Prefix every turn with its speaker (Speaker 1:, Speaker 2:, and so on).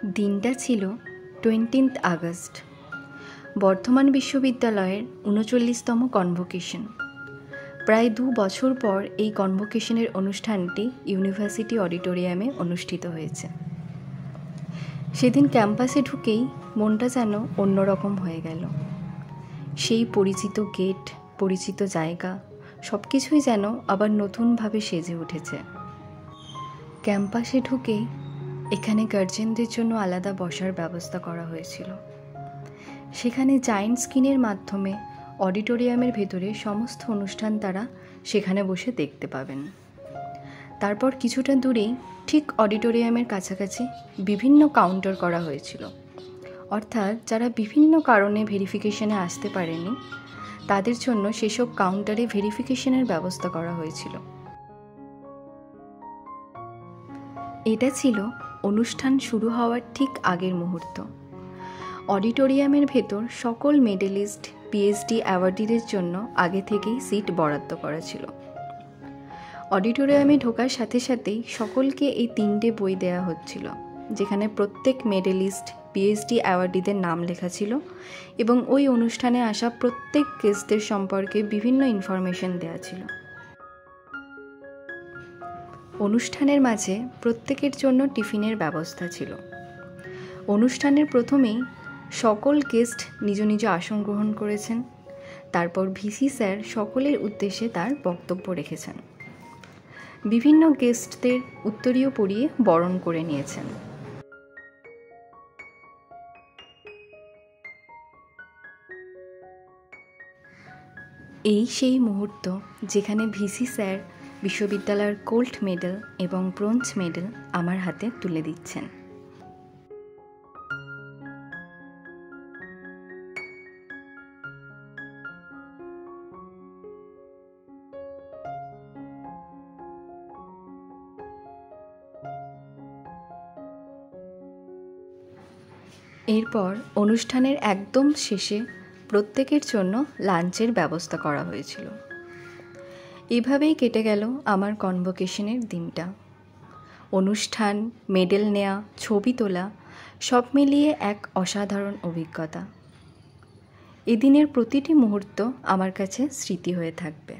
Speaker 1: দিনটা ছিল 20 আগস্ট, বর্ধমান বিশ্ববিদ্যালয়ের 39তম কনভোকেশন। প্রায় 2 বছর পর এই কনভোকেশনের অনুষ্ঠানটি ইউনিভার্সিটি অডিটোরিয়ামে অনুষ্ঠিত হয়েছে। সেদিন ক্যাম্পাসে ঢুকেই মনটা যেন অন্যরকম হয়ে গেল। সেই পরিচিত গেট, পরিচিত জায়গা, সব কিছুই যেন আবার নতুনভাবে সেজে উঠেছে। ক্যাম্পাসে ঢুকেই এখানে গার্জেনদের জন্য আলাদা বসার ব্যবস্থা করা হয়েছিল। সেখানে জায়েন্ট স্ক্রিনের মাধ্যমে অডিটোরিয়ামের ভেতরে সমস্ত অনুষ্ঠান তারা সেখানে বসে দেখতে পাবেন। তারপর কিছুটা দূরেই ঠিক অডিটোরিয়ামের কাছাকাছি বিভিন্ন কাউন্টার করা হয়েছিল, অর্থাৎ যারা বিভিন্ন কারণে ভেরিফিকেশনে আসতে পারেনি তাদের জন্য সেসব কাউন্টারে ভেরিফিকেশনের ব্যবস্থা করা হয়েছিল। এটা ছিল অনুষ্ঠান শুরু হওয়ার ঠিক আগের মুহূর্ত। অডিটোরিয়ামের ভেতর সকল মেডেলিস্ট, পিএইচডি অ্যাওয়ার্ডিদের জন্য আগে থেকেই সিট বরাদ্দ করা ছিল। অডিটোরিয়ামে ঢোকার সাথে সাথেই সকলকে এই 3টে বই দেওয়া হচ্ছিল, যেখানে প্রত্যেক মেডেলিস্ট, পিএইচডি অ্যাওয়ার্ডিদের নাম লেখা ছিল এবং ওই অনুষ্ঠানে আসা প্রত্যেক গেস্টদের সম্পর্কে বিভিন্ন ইনফরমেশন দেওয়া ছিল। অনুষ্ঠানের মাঝে প্রত্যেকের জন্য টিফিনের ব্যবস্থা ছিল। অনুষ্ঠানের প্রথমেই সকল গেস্ট নিজ নিজ আসন গ্রহণ করেছেন। তারপর ভিসি স্যার সকলের উদ্দেশ্যে তার বক্তব্য রেখেছেন। বিভিন্ন গেস্টদের উত্তরীয় পরিয়ে বরণ করে নিয়েছেন। এই সেই মুহূর্ত যেখানে ভিসি স্যার বিশ্ববিদ্যালয়ের গোল্ড মেডেল এবং ব্রোঞ্জ মেডেল আমার হাতে তুলে দিচ্ছেন। এরপর অনুষ্ঠানের একদম শেষে প্রত্যেকের জন্য লাঞ্চের ব্যবস্থা করা হয়েছিল। এভাবেই কেটে গেল আমার কনভোকেশনের দিনটা। অনুষ্ঠান, মেডেল নেয়া, ছবি তোলা, সব মিলিয়ে এক অসাধারণ অভিজ্ঞতা। এদিনের প্রতিটি মুহূর্ত আমার কাছে স্মৃতি হয়ে থাকবে।